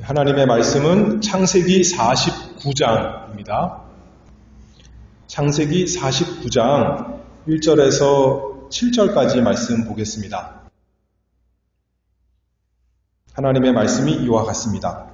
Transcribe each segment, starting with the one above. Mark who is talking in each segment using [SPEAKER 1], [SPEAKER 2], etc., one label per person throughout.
[SPEAKER 1] 하나님의 말씀은 창세기 49장입니다. 창세기 49장 1절에서 7절까지 말씀 보겠습니다. 하나님의 말씀이 이와 같습니다.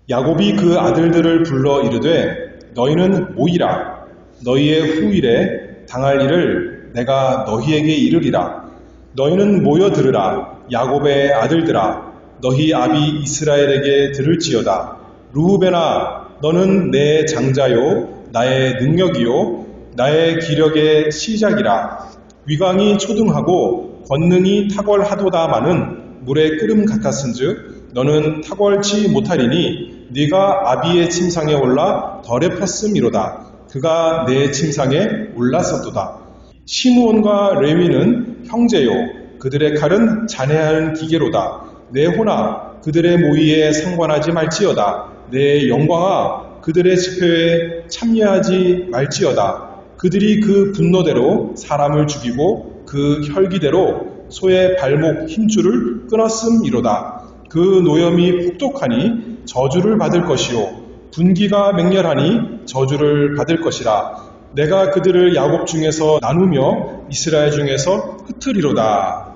[SPEAKER 1] 야곱이 그 아들들을 불러 이르되 너희는 모이라. 너희의 후일에 당할 일을 내가 너희에게 이르리라. 너희는 모여 들으라. 야곱의 아들들아, 너희 아비 이스라엘에게 들을지어다. 르우벤아, 너는 내 장자요 나의 능력이요 나의 기력의 시작이라. 위강이 초등하고 권능이 탁월하도다마는 물의 끓음 같았은즉 너는 탁월치 못하리니 네가 아비의 침상에 올라 더럽혔음이로다. 그가 내 침상에 올랐었도다. 시므온과 레위는 형제요 그들의 칼은 잔해하는 기계로다. 내 호나 그들의 모의에 상관하지 말지어다. 내 영광아 그들의 집회에 참여하지 말지어다. 그들이 그 분노대로 사람을 죽이고 그 혈기대로 소의 발목 힘줄을 끊었음이로다. 그 노염이 혹독하니 저주를 받을 것이요 분기가 맹렬하니 저주를 받을 것이라. 내가 그들을 야곱 중에서 나누며 이스라엘 중에서 흩으리로다.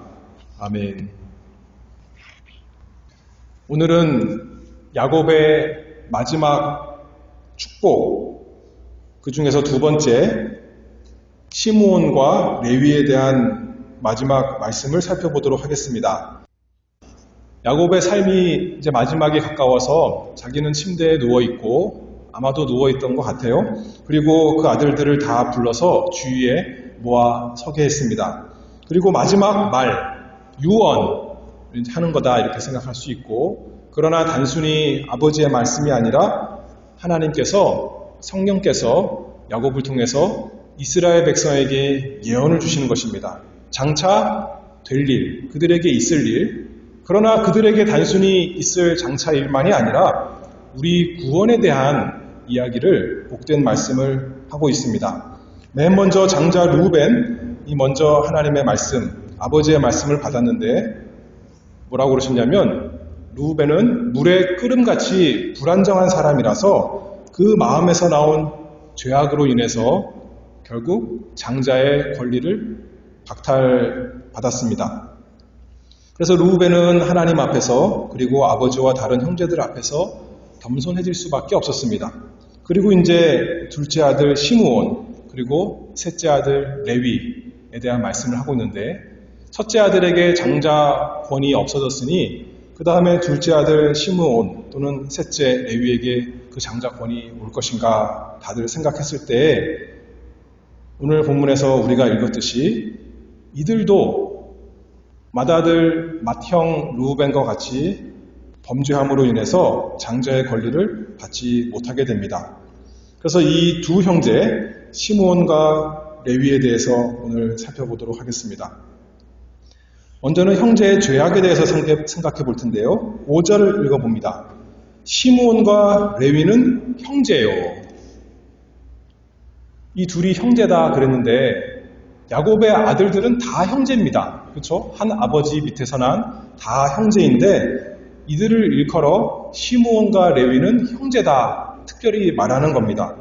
[SPEAKER 1] 아멘. 오늘은 야곱의 마지막 축복, 그 중에서 두 번째 시므온과 레위에 대한 마지막 말씀을 살펴보도록 하겠습니다. 야곱의 삶이 이제 마지막에 가까워서 자기는 침대에 누워있고 아마도 누워있던 것 같아요. 그리고 그 아들들을 다 불러서 주위에 모아 서게 했습니다. 그리고 마지막 말, 유언 하는 거다 이렇게 생각할 수 있고, 그러나 단순히 아버지의 말씀이 아니라 하나님께서, 성령께서 야곱을 통해서 이스라엘 백성에게 예언을 주시는 것입니다. 장차 될 일, 그들에게 있을 일, 그러나 그들에게 단순히 있을 장차 일만이 아니라 우리 구원에 대한 이야기를 복된 말씀을 하고 있습니다. 맨 먼저 장자 르우벤이 먼저 하나님의 말씀, 아버지의 말씀을 받았는데 뭐라고 그러셨냐면, 르우벤은 물의 끓음같이 불안정한 사람이라서 그 마음에서 나온 죄악으로 인해서 결국 장자의 권리를 박탈받았습니다. 그래서 르우벤은 하나님 앞에서 그리고 아버지와 다른 형제들 앞에서 겸손해질 수밖에 없었습니다. 그리고 이제 둘째 아들 시므온 그리고 셋째 아들 레위에 대한 말씀을 하고 있는데, 첫째 아들에게 장자권이 없어졌으니 그 다음에 둘째 아들 시므온 또는 셋째 레위에게 그 장자권이 올 것인가 다들 생각했을 때 오늘 본문에서 우리가 읽었듯이 이들도 맏아들 맏형 르우벤과 같이 범죄함으로 인해서 장자의 권리를 받지 못하게 됩니다. 그래서 이 두 형제 시므온과 레위에 대해서 오늘 살펴보도록 하겠습니다. 먼저는 형제의 죄악에 대해서 생각해 볼 텐데요. 5절을 읽어봅니다. 시므온과 레위는 형제요. 이 둘이 형제다 그랬는데 야곱의 아들들은 다 형제입니다. 그렇죠? 한 아버지 밑에서 난 다 형제인데 이들을 일컬어 시므온과 레위는 형제다 특별히 말하는 겁니다.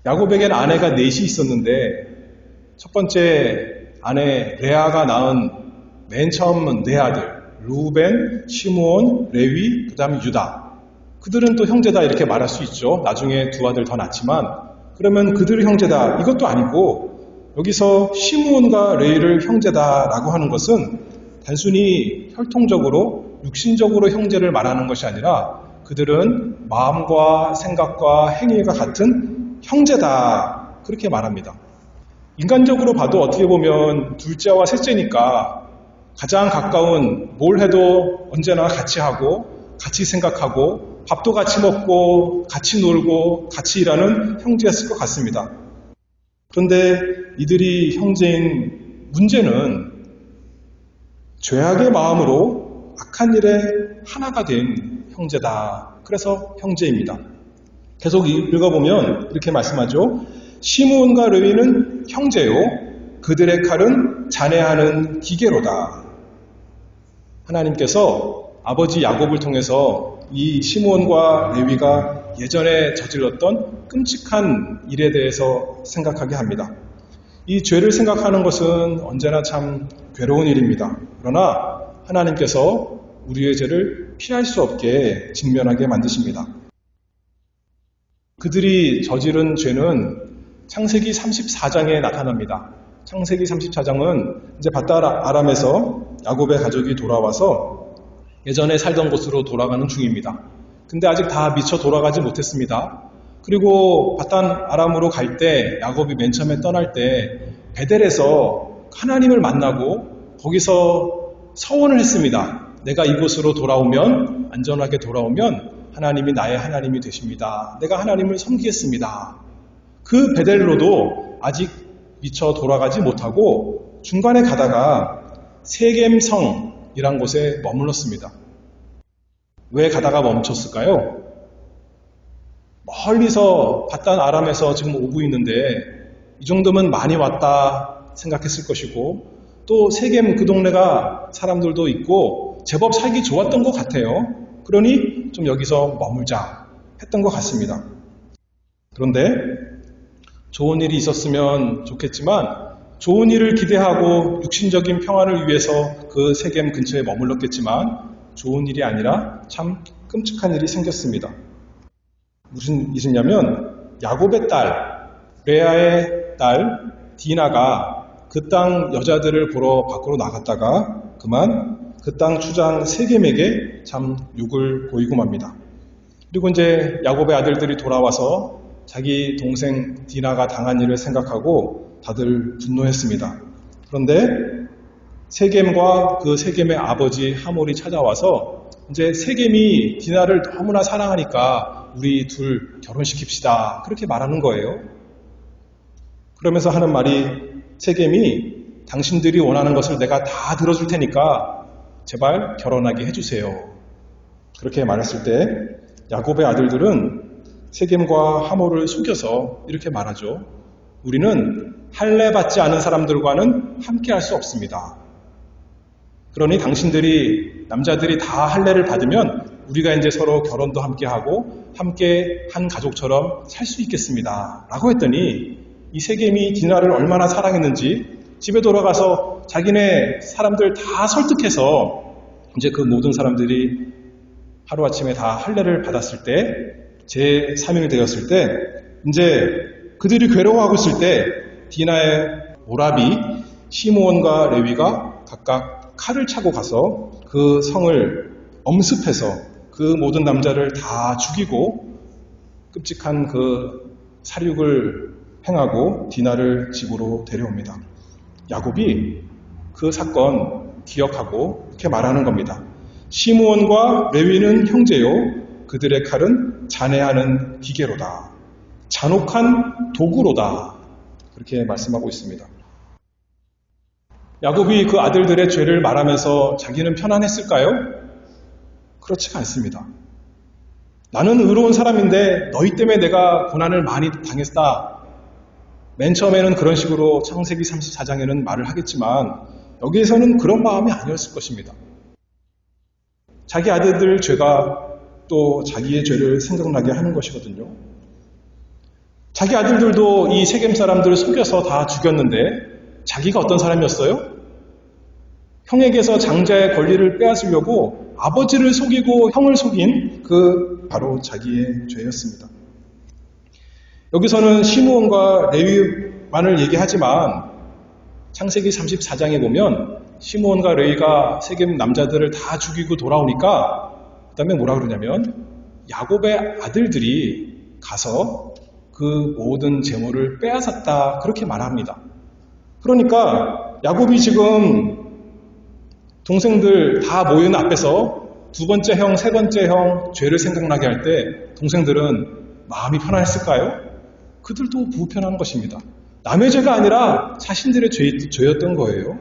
[SPEAKER 1] 야곱에겐 아내가 넷이 있었는데 첫 번째 아내 레아가 낳은 맨 처음 네 아들 르우벤, 시므온, 레위, 그 다음에 유다, 그들은 또 형제다 이렇게 말할 수 있죠. 나중에 두 아들 더 낳지만 그러면 그들이 형제다 이것도 아니고, 여기서 시므온과 레위를 형제다라고 하는 것은 단순히 혈통적으로 육신적으로 형제를 말하는 것이 아니라 그들은 마음과 생각과 행위가 같은 형제다 그렇게 말합니다. 인간적으로 봐도 어떻게 보면 둘째와 셋째니까 가장 가까운, 뭘 해도 언제나 같이 하고 같이 생각하고 밥도 같이 먹고 같이 놀고 같이 일하는 형제였을 것 같습니다. 그런데 이들이 형제인 문제는 죄악의 마음으로 악한 일에 하나가 된 형제다. 그래서 형제입니다. 계속 읽어보면 이렇게 말씀하죠. 시므온과 레위는 형제요 그들의 칼은 잔해하는 기계로다. 하나님께서 아버지 야곱을 통해서 이 시므온과 레위가 예전에 저질렀던 끔찍한 일에 대해서 생각하게 합니다. 이 죄를 생각하는 것은 언제나 참 괴로운 일입니다. 그러나 하나님께서 우리의 죄를 피할 수 없게 직면하게 만드십니다. 그들이 저지른 죄는 창세기 34장에 나타납니다. 창세기 34장은 이제 밧닷아람에서 야곱의 가족이 돌아와서 예전에 살던 곳으로 돌아가는 중입니다. 근데 아직 다 미처 돌아가지 못했습니다. 그리고 밧닷아람으로 갈 때 야곱이 맨 처음에 떠날 때 베델에서 하나님을 만나고 거기서 서원을 했습니다. 내가 이곳으로 돌아오면, 안전하게 돌아오면 하나님이 나의 하나님이 되십니다. 내가 하나님을 섬기겠습니다. 그 베델로도 아직 미처 돌아가지 못하고 중간에 가다가 세겜성이란 곳에 머물렀습니다. 왜 가다가 멈췄을까요? 멀리서 밧닷아람에서 지금 오고 있는데 이 정도면 많이 왔다 생각했을 것이고, 또 세겜 그 동네가 사람들도 있고 제법 살기 좋았던 것 같아요. 그러니 좀 여기서 머물자 했던 것 같습니다. 그런데 좋은 일이 있었으면 좋겠지만 좋은 일을 기대하고 육신적인 평안을 위해서 그 세겜 근처에 머물렀겠지만 좋은 일이 아니라 참 끔찍한 일이 생겼습니다. 무슨 일이냐면 야곱의 딸, 레아의 딸 디나가 그 땅 여자들을 보러 밖으로 나갔다가 그만 그 땅 주장 세겜에게 참 욕을 보이고 맙니다. 그리고 이제 야곱의 아들들이 돌아와서 자기 동생 디나가 당한 일을 생각하고 다들 분노했습니다. 그런데 세겜과 그 세겜의 아버지 하몰이 찾아와서 이제 세겜이 디나를 너무나 사랑하니까 우리 둘 결혼시킵시다 그렇게 말하는 거예요. 그러면서 하는 말이 세겜이 당신들이 원하는 것을 내가 다 들어줄 테니까 제발 결혼하게 해주세요. 그렇게 말했을 때 야곱의 아들들은 세겜과 하몰을 속여서 이렇게 말하죠. 우리는 할례 받지 않은 사람들과는 함께 할 수 없습니다. 그러니 당신들이 남자들이 다 할례를 받으면 우리가 이제 서로 결혼도 함께 하고 함께 한 가족처럼 살 수 있겠습니다. 라고 했더니 이 세겜이 디나를 얼마나 사랑했는지 집에 돌아가서 자기네 사람들 다 설득해서 이제 그 모든 사람들이 하루아침에 다 할례를 받았을 때 제3일 되었을 때 이제 그들이 괴로워하고 있을 때 디나의 오라비 시므온과 레위가 각각 칼을 차고 가서 그 성을 엄습해서 그 모든 남자를 다 죽이고 끔찍한 그 살육을 행하고 디나를 집으로 데려옵니다. 야곱이 그 사건 기억하고 이렇게 말하는 겁니다. 시므온과 레위는 형제요 그들의 칼은 잔해하는 기계로다. 잔혹한 도구로다. 그렇게 말씀하고 있습니다. 야곱이 그 아들들의 죄를 말하면서 자기는 편안했을까요? 그렇지가 않습니다. 나는 의로운 사람인데 너희 때문에 내가 고난을 많이 당했다. 맨 처음에는 그런 식으로 창세기 34장에는 말을 하겠지만 여기에서는 그런 마음이 아니었을 것입니다. 자기 아들들 죄가 또 자기의 죄를 생각나게 하는 것이거든요. 자기 아들들도 이 세겜 사람들을 속여서 다 죽였는데 자기가 어떤 사람이었어요? 형에게서 장자의 권리를 빼앗으려고 아버지를 속이고 형을 속인 그 바로 자기의 죄였습니다. 여기서는 시므온과 레위만을 얘기하지만 창세기 34장에 보면 시므온과 레위가 세겜 남자들을 다 죽이고 돌아오니까 그 다음에 뭐라 그러냐면 야곱의 아들들이 가서 그 모든 재물을 빼앗았다 그렇게 말합니다. 그러니까 야곱이 지금 동생들 다 모이는 앞에서 두 번째 형, 세 번째 형 죄를 생각나게 할 때 동생들은 마음이 편안했을까요? 그들도 불편한 것입니다. 남의 죄가 아니라 자신들의 죄였던 거예요.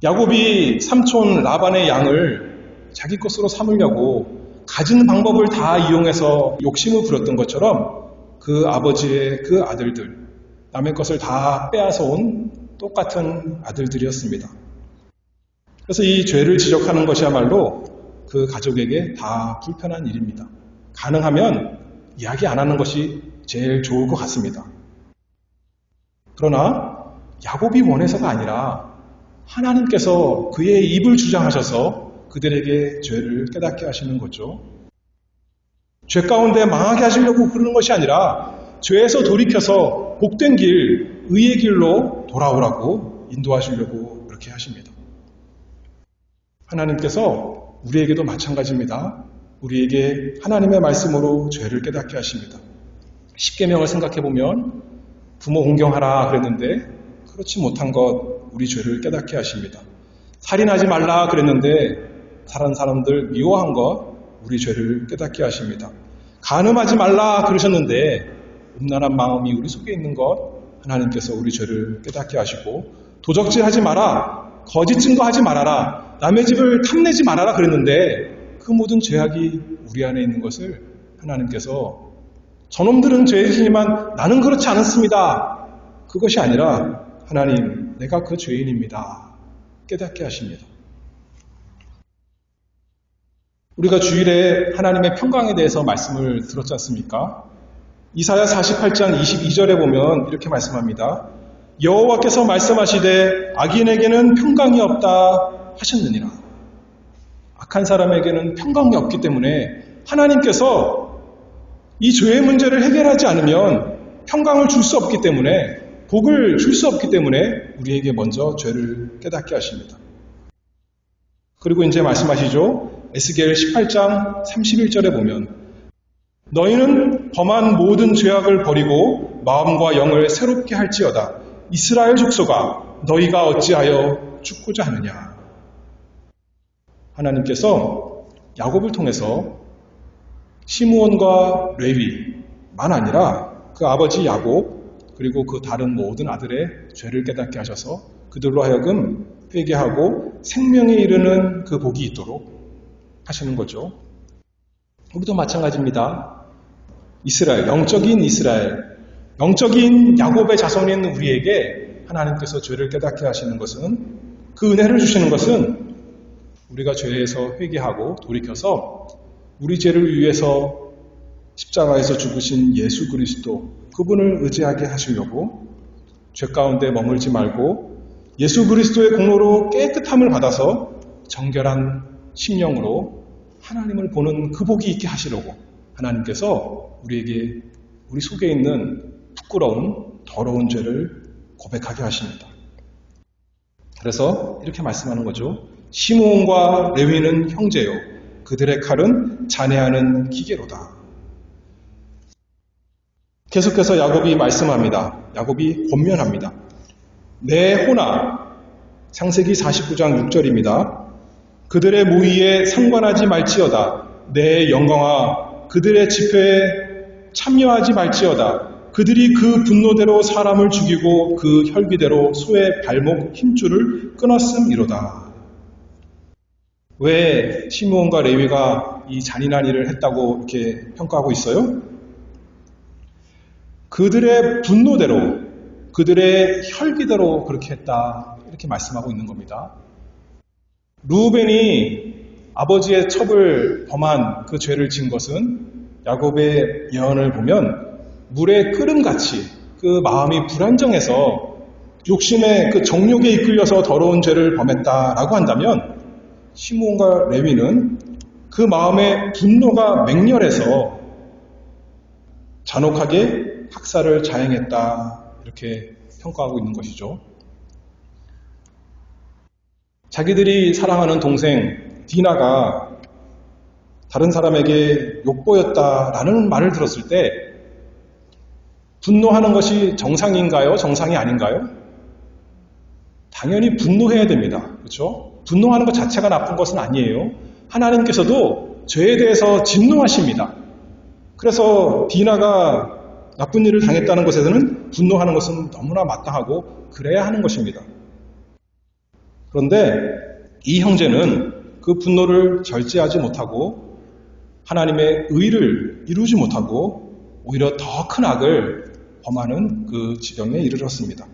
[SPEAKER 1] 야곱이 삼촌 라반의 양을 자기 것으로 삼으려고 가진 방법을 다 이용해서 욕심을 부렸던 것처럼 그 아버지의 그 아들들, 남의 것을 다 빼앗아 온 똑같은 아들들이었습니다. 그래서 이 죄를 지적하는 것이야말로 그 가족에게 다 불편한 일입니다. 가능하면 이야기 안 하는 것이 제일 좋을 것 같습니다. 그러나 야곱이 원해서가 아니라 하나님께서 그의 입을 주장하셔서 그들에게 죄를 깨닫게 하시는 거죠. 죄 가운데 망하게 하시려고 그러는 것이 아니라 죄에서 돌이켜서 복된 길, 의의 길로 돌아오라고 인도하시려고 그렇게 하십니다. 하나님께서 우리에게도 마찬가지입니다. 우리에게 하나님의 말씀으로 죄를 깨닫게 하십니다. 십계명을 생각해보면 부모 공경하라 그랬는데 그렇지 못한 것 우리 죄를 깨닫게 하십니다. 살인하지 말라 그랬는데 다른 사람들 미워한 것 우리 죄를 깨닫게 하십니다. 간음하지 말라 그러셨는데 음란한 마음이 우리 속에 있는 것 하나님께서 우리 죄를 깨닫게 하시고 도적질하지 마라, 거짓 증거하지 말아라, 남의 집을 탐내지 말아라 그랬는데 그 모든 죄악이 우리 안에 있는 것을 하나님께서 저놈들은 죄지지만 나는 그렇지 않았습니다. 그것이 아니라 하나님, 내가 그 죄인입니다. 깨닫게 하십니다. 우리가 주일에 하나님의 평강에 대해서 말씀을 들었지 않습니까? 이사야 48장 22절에 보면 이렇게 말씀합니다. 여호와께서 말씀하시되 악인에게는 평강이 없다 하셨느니라. 악한 사람에게는 평강이 없기 때문에 하나님께서 이 죄의 문제를 해결하지 않으면 평강을 줄 수 없기 때문에 복을 줄 수 없기 때문에 우리에게 먼저 죄를 깨닫게 하십니다. 그리고 이제 말씀하시죠. 에스겔 18장 31절에 보면 너희는 범한 모든 죄악을 버리고 마음과 영을 새롭게 할지어다. 이스라엘 족속아 너희가 어찌하여 죽고자 하느냐. 하나님께서 야곱을 통해서 시므온과 레위만 아니라 그 아버지 야곱 그리고 그 다른 모든 아들의 죄를 깨닫게 하셔서 그들로 하여금 회개하고 생명에 이르는 그 복이 있도록 하시는 거죠. 우리도 마찬가지입니다. 이스라엘, 영적인 야곱의 자손인 우리에게 하나님께서 죄를 깨닫게 하시는 것은 그 은혜를 주시는 것은 우리가 죄에서 회개하고 돌이켜서 우리 죄를 위해서 십자가에서 죽으신 예수 그리스도 그분을 의지하게 하시려고 죄 가운데 머물지 말고 예수 그리스도의 공로로 깨끗함을 받아서 정결한 심령으로 하나님을 보는 그 복이 있게 하시려고 하나님께서 우리에게 우리 속에 있는 부끄러운 더러운 죄를 고백하게 하십니다. 그래서 이렇게 말씀하는 거죠. 시므온과 레위는 형제요 그들의 칼은 잔해하는 기계로다. 계속해서 야곱이 말씀합니다. 야곱이 권면합니다. 내 호나 창세기 49장 6절입니다. 그들의 모의에 상관하지 말지어다. 내 영광아 그들의 집회에 참여하지 말지어다. 그들이 그 분노대로 사람을 죽이고 그 혈기대로 소의 발목 힘줄을 끊었음이로다. 왜 시므온과 레위가 이 잔인한 일을 했다고 이렇게 평가하고 있어요? 그들의 분노대로, 그들의 혈기대로 그렇게 했다. 이렇게 말씀하고 있는 겁니다. 루벤이 아버지의 첩을 범한 그 죄를 지은 것은 야곱의 예언을 보면 물의 끓음같이 그 마음이 불안정해서 욕심의 그 정욕에 이끌려서 더러운 죄를 범했다라고 한다면 시므온과 레위는 그 마음의 분노가 맹렬해서 잔혹하게 학살을 자행했다 이렇게 평가하고 있는 것이죠. 자기들이 사랑하는 동생 디나가 다른 사람에게 욕보였다라는 말을 들었을 때 분노하는 것이 정상인가요? 정상이 아닌가요? 당연히 분노해야 됩니다. 그렇죠? 분노하는 것 자체가 나쁜 것은 아니에요. 하나님께서도 죄에 대해서 진노하십니다. 그래서 디나가 나쁜 일을 당했다는 것에서는 분노하는 것은 너무나 마땅하고 그래야 하는 것입니다. 그런데 이 형제는 그 분노를 절제하지 못하고 하나님의 의를 이루지 못하고 오히려 더 큰 악을 범하는 그 지경에 이르렀습니다.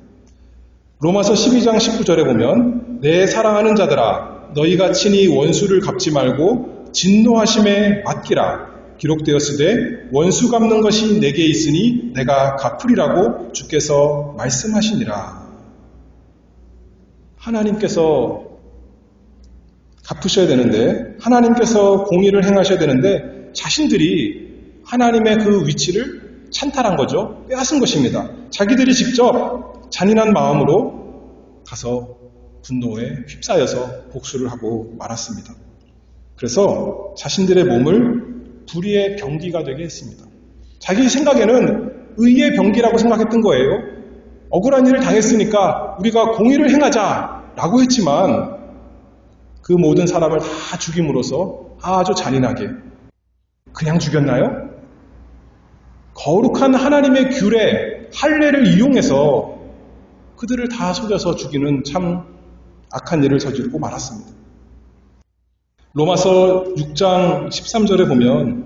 [SPEAKER 1] 로마서 12장 19절에 보면 내 사랑하는 자들아 너희가 친히 원수를 갚지 말고 진노하심에 맡기라. 기록되었으되 원수 갚는 것이 내게 있으니 내가 갚으리라고 주께서 말씀하시니라. 하나님께서 갚으셔야 되는데, 하나님께서 공의를 행하셔야 되는데 자신들이 하나님의 그 위치를 찬탈한 거죠. 빼앗은 것입니다. 자기들이 직접 잔인한 마음으로 가서 분노에 휩싸여서 복수를 하고 말았습니다. 그래서 자신들의 몸을 불의의 병기가 되게 했습니다. 자기 생각에는 의의 병기라고 생각했던 거예요. 억울한 일을 당했으니까 우리가 공의를 행하자라고 했지만 그 모든 사람을 다 죽임으로써 아주 잔인하게 그냥 죽였나요? 거룩한 하나님의 규례, 할례를 이용해서 그들을 다 속여서 죽이는 참 악한 일을 저지르고 말았습니다. 로마서 6장 13절에 보면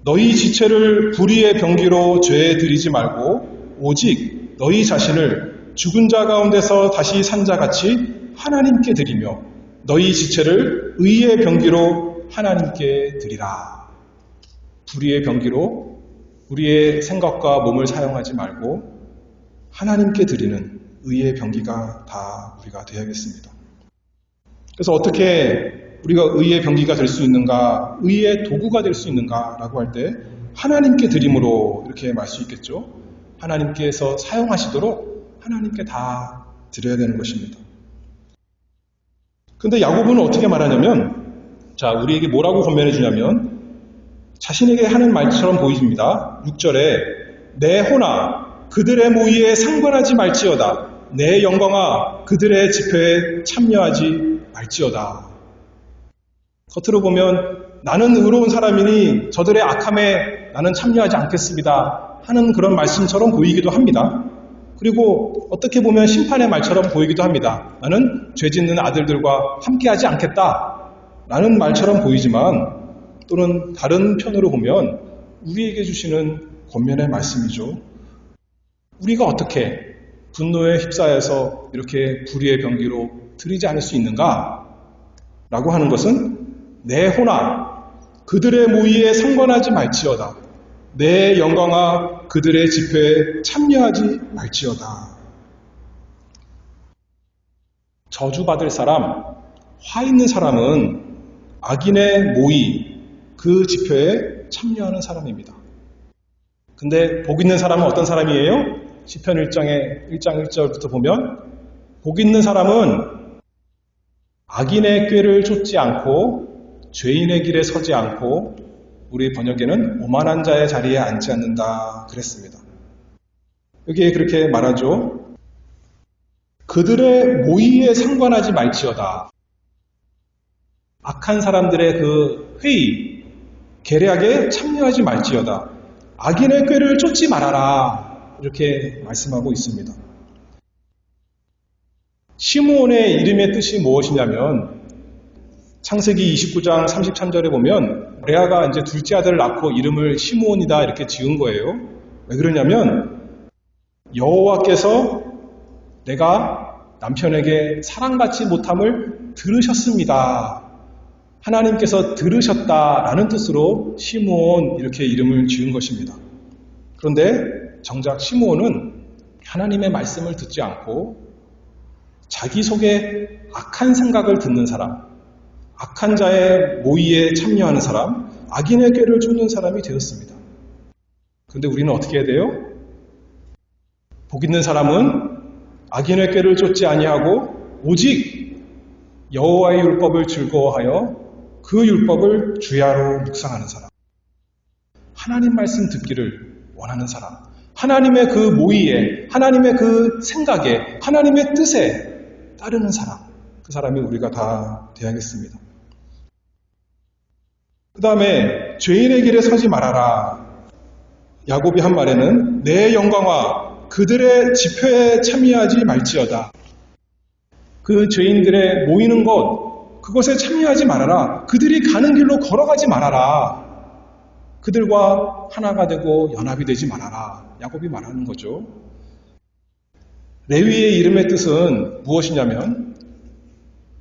[SPEAKER 1] 너희 지체를 불의의 병기로 죄에 들이지 말고 오직 너희 자신을 죽은 자 가운데서 다시 산 자같이 하나님께 드리며 너희 지체를 의의 병기로 하나님께 드리라. 불의의 병기로 우리의 생각과 몸을 사용하지 말고 하나님께 드리는 의의 병기가 다 우리가 되어야겠습니다. 그래서 어떻게 우리가 의의 병기가 될 수 있는가, 의의 도구가 될 수 있는가라고 할 때 하나님께 드림으로 이렇게 말 수 있겠죠. 하나님께서 사용하시도록 하나님께 다 드려야 되는 것입니다. 근데 야고보는 어떻게 말하냐면, 자, 우리에게 뭐라고 권면해 주냐면 자신에게 하는 말처럼 보입니다. 6절에 내 호나 그들의 모의에 상관하지 말지어다. 내 영광아 그들의 집회에 참여하지 말지어다. 겉으로 보면 나는 의로운 사람이니 저들의 악함에 나는 참여하지 않겠습니다 하는 그런 말씀처럼 보이기도 합니다. 그리고 어떻게 보면 심판의 말처럼 보이기도 합니다. 나는 죄 짓는 아들들과 함께하지 않겠다 라는 말처럼 보이지만, 또는 다른 편으로 보면 우리에게 주시는 권면의 말씀이죠. 우리가 어떻게 분노에 휩싸여서 이렇게 불의의 병기로 들이지 않을 수 있는가? 라고 하는 것은 내 호나 그들의 모의에 상관하지 말지어다. 내 영광아 그들의 집회에 참여하지 말지어다. 저주받을 사람, 화 있는 사람은 악인의 모의, 그 집회에 참여하는 사람입니다. 근데 복 있는 사람은 어떤 사람이에요? 시편 1장 1절부터 보면 복 있는 사람은 악인의 꾀를 쫓지 않고 죄인의 길에 서지 않고 우리 번역에는 오만한 자의 자리에 앉지 않는다 그랬습니다. 여기에 그렇게 말하죠. 그들의 모의에 상관하지 말지어다. 악한 사람들의 그 회의, 계략에 참여하지 말지어다. 악인의 꾀를 쫓지 말아라. 이렇게 말씀하고 있습니다. 시므온의 이름의 뜻이 무엇이냐면 창세기 29장 33절에 보면 레아가 이제 둘째 아들을 낳고 이름을 시므온이다 이렇게 지은 거예요. 왜 그러냐면 여호와께서 내가 남편에게 사랑받지 못함을 들으셨습니다. 하나님께서 들으셨다라는 뜻으로 시므온 이렇게 이름을 지은 것입니다. 그런데 정작 시므온은 하나님의 말씀을 듣지 않고 자기 속에 악한 생각을 듣는 사람, 악한 자의 모의에 참여하는 사람, 악인의 꾀를 쫓는 사람이 되었습니다. 그런데 우리는 어떻게 해야 돼요? 복 있는 사람은 악인의 꾀를 쫓지 아니하고 오직 여호와의 율법을 즐거워하여 그 율법을 주야로 묵상하는 사람, 하나님 말씀 듣기를 원하는 사람, 하나님의 그 모의에, 하나님의 그 생각에, 하나님의 뜻에 따르는 사람, 그 사람이 우리가 다 되어야겠습니다. 그 다음에 죄인의 길에 서지 말아라. 야곱이 한 말에는 내 영광아 그들의 집회에 참여하지 말지어다. 그 죄인들의 모이는 곳, 그것에 참여하지 말아라. 그들이 가는 길로 걸어가지 말아라. 그들과 하나가 되고 연합이 되지 말아라. 야곱이 말하는 거죠. 레위의 이름의 뜻은 무엇이냐면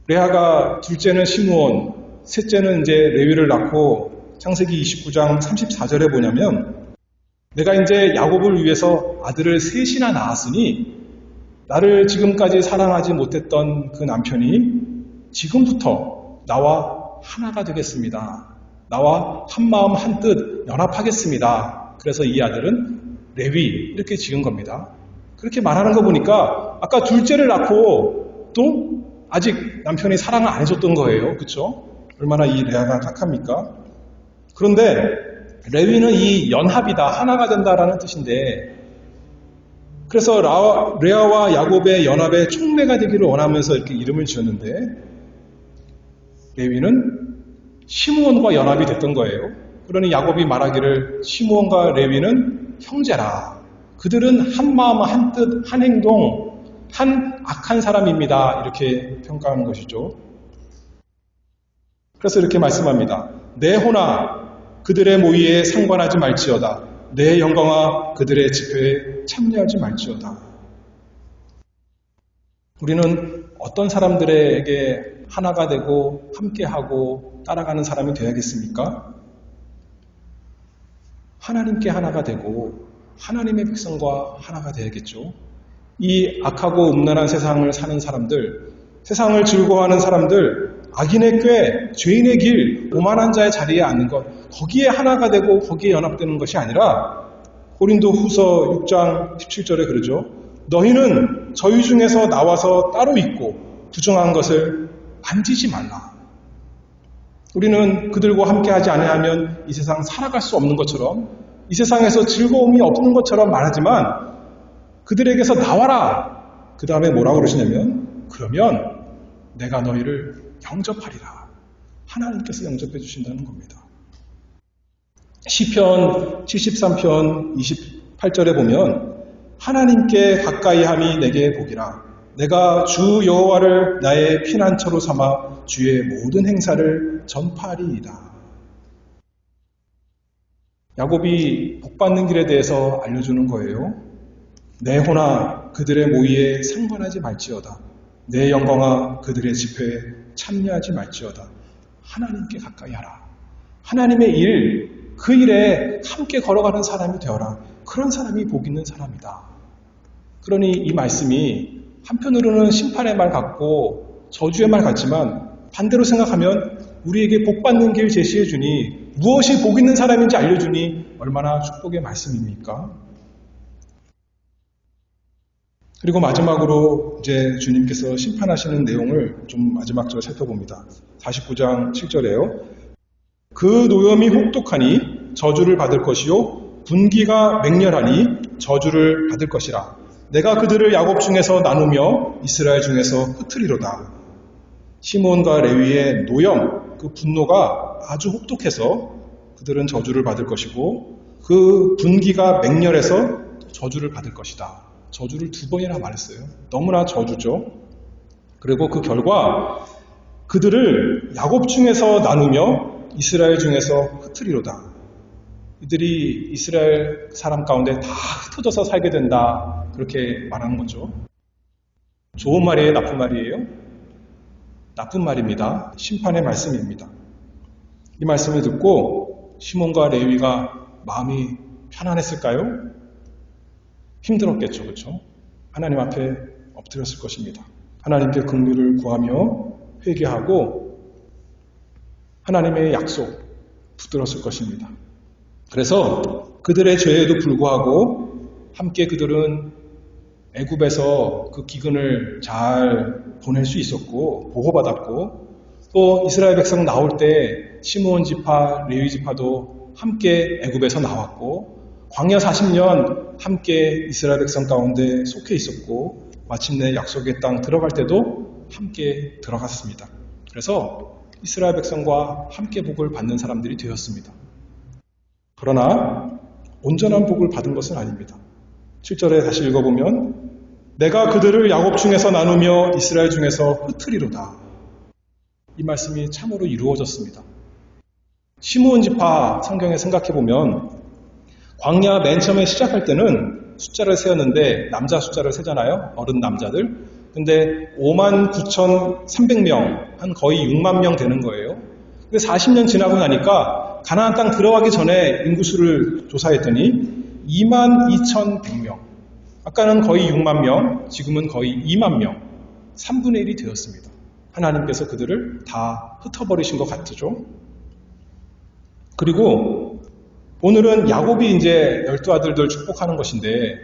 [SPEAKER 1] 레아가 둘째는 시므온, 셋째는 이제 레위를 낳고 창세기 29장 34절에 보냐면 내가 이제 야곱을 위해서 아들을 셋이나 낳았으니 나를 지금까지 사랑하지 못했던 그 남편이 지금부터 나와 하나가 되겠습니다. 나와 한마음 한뜻 연합하겠습니다. 그래서 이 아들은 레위 이렇게 지은 겁니다. 그렇게 말하는 거 보니까 아까 둘째를 낳고 또 아직 남편이 사랑을 안 해줬던 거예요. 그렇죠? 얼마나 이 레아가 착합니까? 그런데 레위는 이 연합이다, 하나가 된다라는 뜻인데 그래서 레아와 야곱의 연합의 촉매가 되기를 원하면서 이렇게 이름을 지었는데 레위는 시므온과 연합이 됐던 거예요. 그러니 야곱이 말하기를 시므온과 레위는 형제라. 그들은 한 마음, 한 뜻, 한 행동, 한 악한 사람입니다. 이렇게 평가하는 것이죠. 그래서 이렇게 말씀합니다. 내 호나 그들의 모의에 상관하지 말지어다. 내 영광아 그들의 집회에 참여하지 말지어다. 우리는 어떤 사람들에게 하나가 되고 함께하고 따라가는 사람이 되어야겠습니까? 하나님께 하나가 되고 하나님의 백성과 하나가 되어야겠죠. 이 악하고 음란한 세상을 사는 사람들, 세상을 즐거워하는 사람들, 악인의 꾀, 죄인의 길, 오만한 자의 자리에 앉는 것, 거기에 하나가 되고 거기에 연합되는 것이 아니라 고린도 후서 6장 17절에 그러죠. 너희는 저희 중에서 나와서 따로 있고 부정한 것을 만지지 말라. 우리는 그들과 함께하지 아니하면 이 세상 살아갈 수 없는 것처럼 이 세상에서 즐거움이 없는 것처럼 말하지만 그들에게서 나와라. 그 다음에 뭐라고 그러시냐면 그러면 내가 너희를 영접하리라. 하나님께서 영접해 주신다는 겁니다. 시편 73편 28절에 보면 하나님께 가까이함이 내게 복이라. 내가 주 여호와를 나의 피난처로 삼아 주의 모든 행사를 전파하리이다. 야곱이 복받는 길에 대해서 알려주는 거예요. 내 호나 그들의 모의에 상관하지 말지어다. 내 영광아 그들의 집회에 참여하지 말지어다. 하나님께 가까이 하라. 하나님의 일, 그 일에 함께 걸어가는 사람이 되어라. 그런 사람이 복 있는 사람이다. 그러니 이 말씀이 한편으로는 심판의 말 같고 저주의 말 같지만 반대로 생각하면 우리에게 복받는 길 제시해 주니 무엇이 복 있는 사람인지 알려주니 얼마나 축복의 말씀입니까? 그리고 마지막으로 이제 주님께서 심판하시는 내용을 좀 마지막 절 살펴봅니다. 49장 7절에요. 그 노염이 혹독하니 저주를 받을 것이요 분기가 맹렬하니 저주를 받을 것이라. 내가 그들을 야곱 중에서 나누며 이스라엘 중에서 흩으리로다. 시므온과 레위의 노염, 그 분노가 아주 혹독해서 그들은 저주를 받을 것이고 그 분기가 맹렬해서 저주를 받을 것이다. 저주를 2번이나 말했어요. 너무나 저주죠. 그리고 그 결과 그들을 야곱 중에서 나누며 이스라엘 중에서 흩으리로다. 이들이 이스라엘 사람 가운데 다 흩어져서 살게 된다. 그렇게 말하는 거죠. 좋은 말이에요? 나쁜 말이에요? 나쁜 말입니다. 심판의 말씀입니다. 이 말씀을 듣고 시몬과 레위가 마음이 편안했을까요? 힘들었겠죠. 그렇죠? 하나님 앞에 엎드렸을 것입니다. 하나님께 긍휼을 구하며 회개하고 하나님의 약속 붙들었을 것입니다. 그래서 그들의 죄에도 불구하고 함께 그들은 애굽에서 그 기근을 잘 보낼 수 있었고 보호받았고 또 이스라엘 백성 나올 때 시므온 지파, 레위 지파도 함께 애굽에서 나왔고 광야 40년 함께 이스라엘 백성 가운데 속해 있었고 마침내 약속의 땅 들어갈 때도 함께 들어갔습니다. 그래서 이스라엘 백성과 함께 복을 받는 사람들이 되었습니다. 그러나 온전한 복을 받은 것은 아닙니다. 7절에 다시 읽어보면 내가 그들을 야곱 중에서 나누며 이스라엘 중에서 흩으리로다. 이 말씀이 참으로 이루어졌습니다. 시므온 지파 성경에 생각해보면 광야 맨 처음에 시작할 때는 숫자를 세었는데 남자 숫자를 세잖아요. 어른 남자들. 근데 59,300명, 한 거의 6만 명 되는 거예요. 근데 40년 지나고 나니까 가나안 땅 들어가기 전에 인구수를 조사했더니 22,100명. 아까는 거의 6만 명, 지금은 거의 2만 명. 3분의 1이 되었습니다. 하나님께서 그들을 다 흩어버리신 것 같죠. 그리고 오늘은 야곱이 이제 12아들들 축복하는 것인데,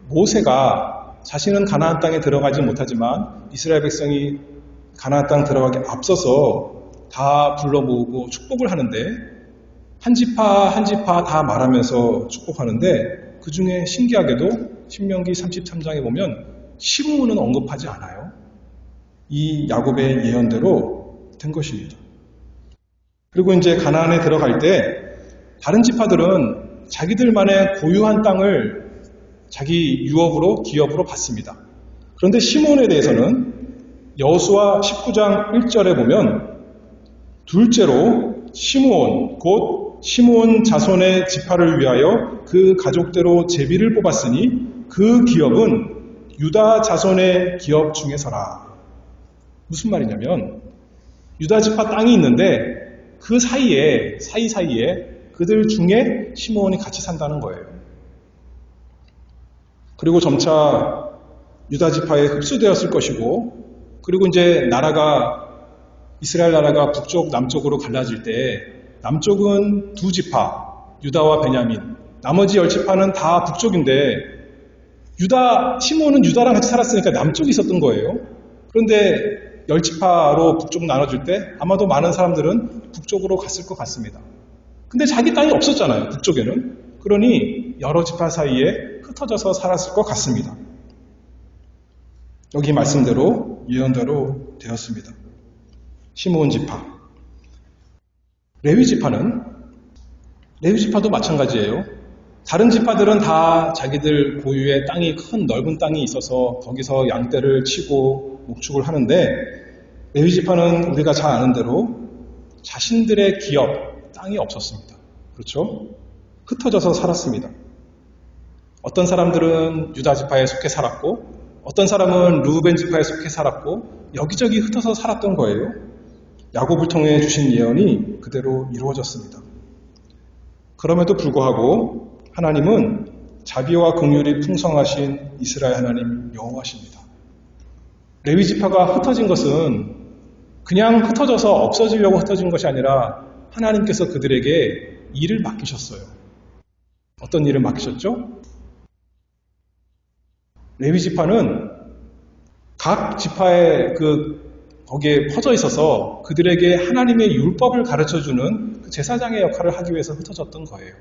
[SPEAKER 1] 모세가 자신은 가나안 땅에 들어가지 못하지만 이스라엘 백성이 가나안 땅 들어가기 앞서서 다 불러 모으고 축복을 하는데, 한 지파 한 지파 다 말하면서 축복하는데, 그 중에 신기하게도 신명기 33장에 보면 시므온은 언급하지 않아요. 이 야곱의 예언대로 된 것입니다. 그리고 이제 가나안에 들어갈 때 다른 지파들은 자기들만의 고유한 땅을 자기 유업으로, 기업으로 받습니다. 그런데 시므온에 대해서는 여호수아 19장 1절에 보면 둘째로 시므온, 곧 시므온 자손의 지파를 위하여 그 가족대로 제비를 뽑았으니 그 기업은 유다 자손의 기업 중에서라. 무슨 말이냐면 유다 지파 땅이 있는데 그 사이사이에 그들 중에 시므온이 같이 산다는 거예요. 그리고 점차 유다 지파에 흡수되었을 것이고, 그리고 이제 이스라엘 나라가 북쪽, 남쪽으로 갈라질 때 남쪽은 두 지파, 유다와 베냐민, 나머지 10지파는 다 북쪽인데 시므온은 유다랑 같이 살았으니까 남쪽에 있었던 거예요. 그런데 10지파로 북쪽 나눠줄 때 아마도 많은 사람들은 북쪽으로 갔을 것 같습니다. 근데 자기 땅이 없었잖아요, 북쪽에는. 그러니 여러 지파 사이에 흩어져서 살았을 것 같습니다. 여기 말씀대로, 예언대로 되었습니다. 시므온 지파. 레위 지파도 마찬가지예요. 다른 지파들은 다 자기들 고유의 땅이 큰 넓은 땅이 있어서 거기서 양떼를 치고 목축을 하는데, 레위 지파는 우리가 잘 아는 대로 자신들의 기업, 땅이 없었습니다. 그렇죠? 흩어져서 살았습니다. 어떤 사람들은 유다 지파에 속해 살았고, 어떤 사람은 르우벤 지파에 속해 살았고, 여기저기 흩어서 살았던 거예요. 야곱을 통해 주신 예언이 그대로 이루어졌습니다. 그럼에도 불구하고 하나님은 자비와 긍휼이 풍성하신 이스라엘 하나님 여호와십니다. 레위 지파가 흩어진 것은 그냥 흩어져서 없어지려고 흩어진 것이 아니라 하나님께서 그들에게 일을 맡기셨어요. 어떤 일을 맡기셨죠? 레위 지파는 각 지파에 거기에 퍼져 있어서 그들에게 하나님의 율법을 가르쳐주는 그 제사장의 역할을 하기 위해서 흩어졌던 거예요.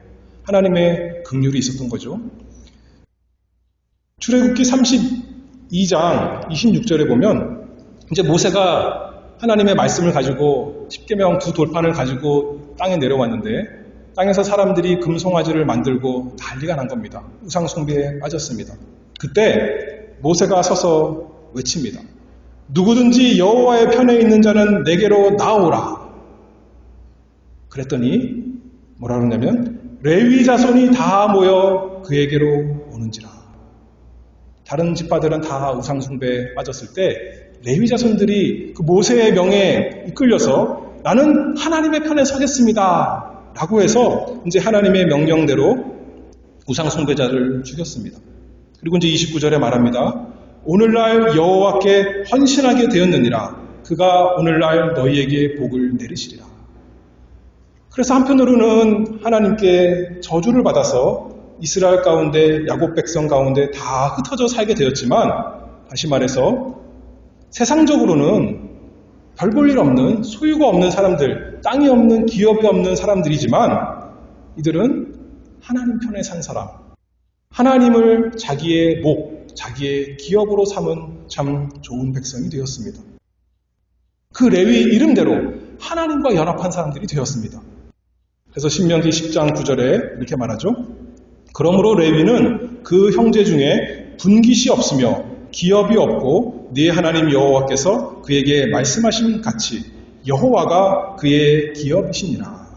[SPEAKER 1] 하나님의 긍휼이 있었던 거죠. 출애굽기 32장 26절에 보면 이제 모세가 하나님의 말씀을 가지고 십계명 두 돌판을 가지고 땅에 내려왔는데, 땅에서 사람들이 금송아지를 만들고 난리가 난 겁니다. 우상 숭배에 빠졌습니다. 그때 모세가 서서 외칩니다. 누구든지 여호와의 편에 있는 자는 내게로 나오라. 그랬더니 뭐라 그러냐면 레위 자손이 다 모여 그에게로 오는지라. 다른 지파들은 다 우상 숭배에 빠졌을 때 레위 자손들이 그 모세의 명에 이끌려서 나는 하나님의 편에 서겠습니다 라고 해서 이제 하나님의 명령대로 우상 숭배자를 죽였습니다. 그리고 이제 29절에 말합니다. 오늘날 여호와께 헌신하게 되었느니라. 그가 오늘날 너희에게 복을 내리시리라. 그래서 한편으로는 하나님께 저주를 받아서 이스라엘 가운데, 야곱 백성 가운데 다 흩어져 살게 되었지만, 다시 말해서 세상적으로는 별 볼 일 없는, 소유가 없는 사람들, 땅이 없는, 기업이 없는 사람들이지만 이들은 하나님 편에 산 사람, 하나님을 자기의 목, 자기의 기업으로 삼은 참 좋은 백성이 되었습니다. 그 레위 이름대로 하나님과 연합한 사람들이 되었습니다. 그래서 신명기 10장 9절에 이렇게 말하죠. 그러므로 레위는 그 형제 중에 분깃이 없으며 기업이 없고 네 하나님 여호와께서 그에게 말씀하신 같이 여호와가 그의 기업이시니라.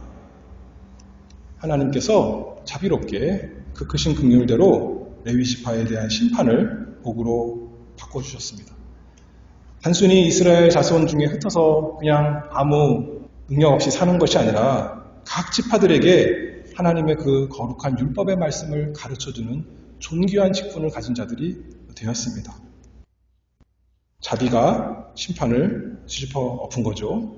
[SPEAKER 1] 하나님께서 자비롭게 그 크신 긍휼대로 레위 지파에 대한 심판을 복으로 바꿔주셨습니다. 단순히 이스라엘 자손 중에 흩어서 그냥 아무 능력 없이 사는 것이 아니라 각 지파들에게 하나님의 그 거룩한 율법의 말씀을 가르쳐주는 존귀한 직분을 가진 자들이 되었습니다. 자비가 심판을 뒤집어 엎은 거죠.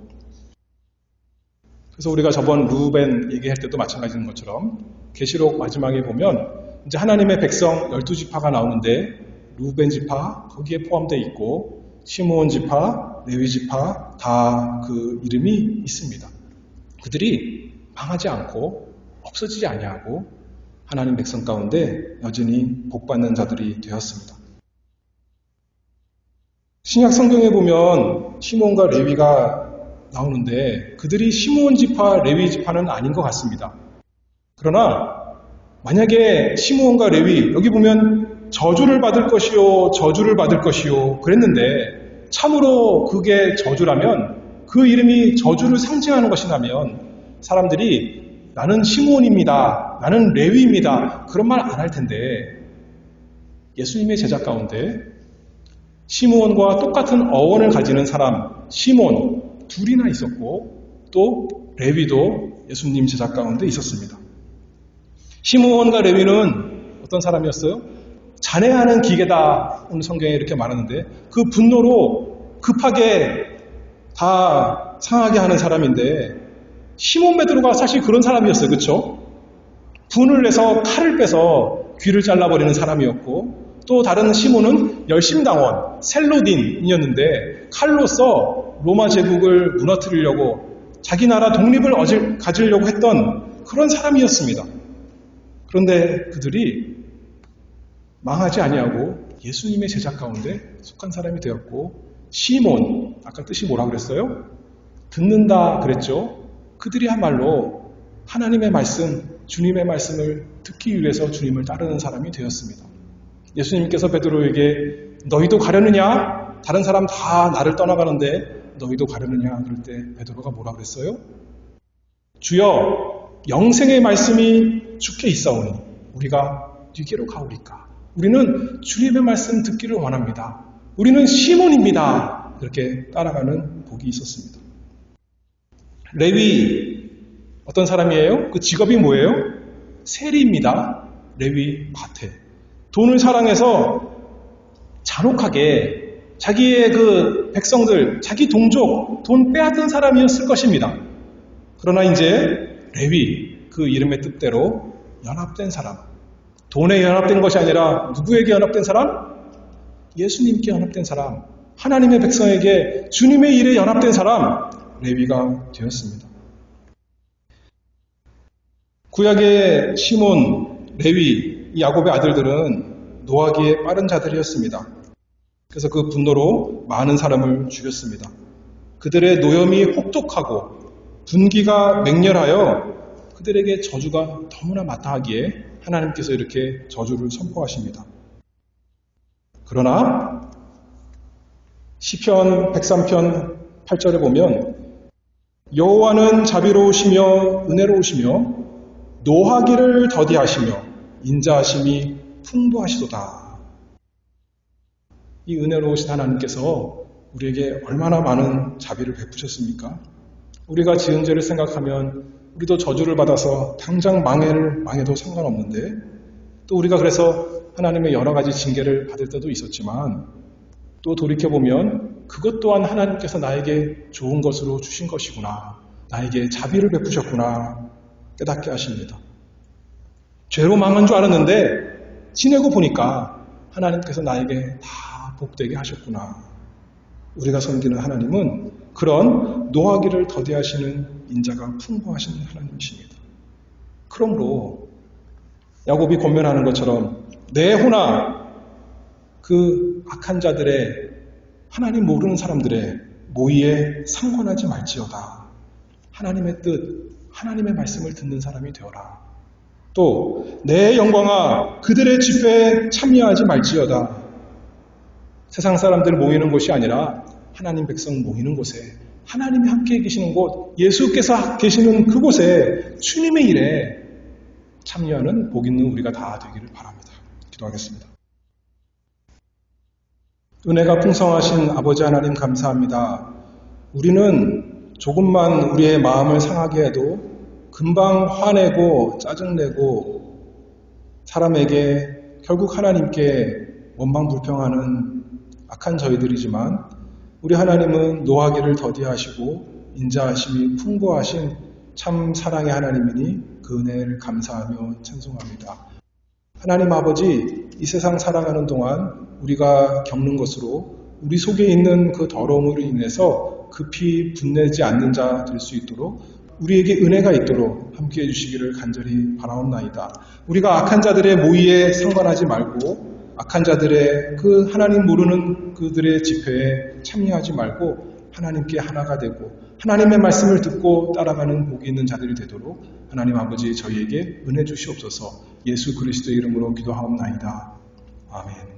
[SPEAKER 1] 그래서 우리가 저번 루벤 얘기할 때도 마찬가지인 것처럼 계시록 마지막에 보면 이제 하나님의 백성 12지파가 나오는데 루벤 지파 거기에 포함되어 있고 시므온 지파, 레위 지파 다 그 이름이 있습니다. 그들이 망하지 않고 없어지지 아니하고 하나님 백성 가운데 여전히 복받는 자들이 되었습니다. 신약 성경에 보면 시므온과 레위가 나오는데 그들이 시므온 지파, 레위 지파는 아닌 것 같습니다. 그러나 만약에 시므온과 레위 여기 보면 저주를 받을 것이요 저주를 받을 것이요 그랬는데 참으로 그게 저주라면 그 이름이 저주를 상징하는 것이라면 사람들이 나는 시므온입니다. 나는 레위입니다. 그런 말 안 할 텐데 예수님의 제자 가운데 시므온과 똑같은 어원을 가지는 사람 시몬 둘이나 있었고 또 레위도 예수님 제자 가운데 있었습니다. 시므온과 레위는 어떤 사람이었어요? 잔해하는 기계다. 오늘 성경에 이렇게 말하는데 그 분노로 급하게 다 상하게 하는 사람인데 시몬 베드로가 사실 그런 사람이었어요. 그렇죠? 분을 내서 칼을 빼서 귀를 잘라버리는 사람이었고 또 다른 시몬은 열심당원 셀로딘이었는데 칼로서 로마 제국을 무너뜨리려고 자기 나라 독립을 가지려고 했던 그런 사람이었습니다. 그런데 그들이 망하지 아니하고 예수님의 제자 가운데 속한 사람이 되었고 시몬, 아까 뜻이 뭐라 그랬어요? 듣는다 그랬죠. 그들이야말로 하나님의 말씀, 주님의 말씀을 듣기 위해서 주님을 따르는 사람이 되었습니다. 예수님께서 베드로에게 너희도 가려느냐? 다른 사람 다 나를 떠나가는데 너희도 가려느냐? 그럴 때 베드로가 뭐라 그랬어요? 주여 영생의 말씀이 주께 있사오니 우리가 뒤께로 가오리까? 우리는 주님의 말씀 듣기를 원합니다. 우리는 시몬입니다. 이렇게 따라가는 복이 있었습니다. 레위 어떤 사람이에요? 그 직업이 뭐예요? 세리입니다. 레위 밭에 돈을 사랑해서 잔혹하게 자기의 그 백성들, 자기 동족 돈 빼앗은 사람이었을 것입니다. 그러나 이제 레위 그 이름의 뜻대로 연합된 사람, 돈에 연합된 것이 아니라 누구에게 연합된 사람? 예수님께 연합된 사람, 하나님의 백성에게 주님의 일에 연합된 사람, 레위가 되었습니다. 구약의 시몬, 레위, 이 야곱의 아들들은 노하기에 빠른 자들이었습니다. 그래서 그 분노로 많은 사람을 죽였습니다. 그들의 노염이 혹독하고 분기가 맹렬하여 그들에게 저주가 너무나 마땅하기에 하나님께서 이렇게 저주를 선포하십니다. 그러나 시편 103편 8절에 보면 여호와는 자비로우시며 은혜로우시며 노하기를 더디하시며 인자하심이 풍부하시도다. 이 은혜로우신 하나님께서 우리에게 얼마나 많은 자비를 베푸셨습니까? 우리가 지은 죄를 생각하면 우리도 저주를 받아서 당장 망해도 상관없는데 또 우리가 그래서 하나님의 여러 가지 징계를 받을 때도 있었지만 또 돌이켜보면 그것 또한 하나님께서 나에게 좋은 것으로 주신 것이구나. 나에게 자비를 베푸셨구나. 깨닫게 하십니다. 죄로 망한 줄 알았는데 지내고 보니까 하나님께서 나에게 다 복되게 하셨구나. 우리가 섬기는 하나님은 그런 노하기를 더디하시는 인자가 풍부하신 하나님이십니다. 그러므로 야곱이 권면하는 것처럼 내 혼아 그 악한 자들의 하나님 모르는 사람들의 모의에 상관하지 말지어다. 하나님의 뜻, 하나님의 말씀을 듣는 사람이 되어라. 또 내 영광아 그들의 집회에 참여하지 말지어다. 세상 사람들 모이는 곳이 아니라 하나님 백성 모이는 곳에 하나님이 함께 계시는 곳, 예수께서 계시는 그곳에 주님의 일에 참여하는 복 있는 우리가 다 되기를 바랍니다. 기도하겠습니다. 은혜가 풍성하신 아버지 하나님 감사합니다. 우리는 조금만 우리의 마음을 상하게 해도 금방 화내고 짜증내고 사람에게 결국 하나님께 원망불평하는 악한 저희들이지만 우리 하나님은 노하기를 더디하시고 인자하심이 풍부하신 참 사랑의 하나님이니 그 은혜를 감사하며 찬송합니다. 하나님 아버지, 이 세상 살아가는 동안 우리가 겪는 것으로 우리 속에 있는 그 더러움으로 인해서 급히 분내지 않는 자 될 수 있도록 우리에게 은혜가 있도록 함께해 주시기를 간절히 바라옵나이다. 우리가 악한 자들의 모의에 상관하지 말고 악한 자들의 그 하나님 모르는 그들의 집회에 참여하지 말고 하나님께 하나가 되고 하나님의 말씀을 듣고 따라가는 복이 있는 자들이 되도록 하나님 아버지 저희에게 은혜 주시옵소서. 예수 그리스도의 이름으로 기도하옵나이다. 아멘.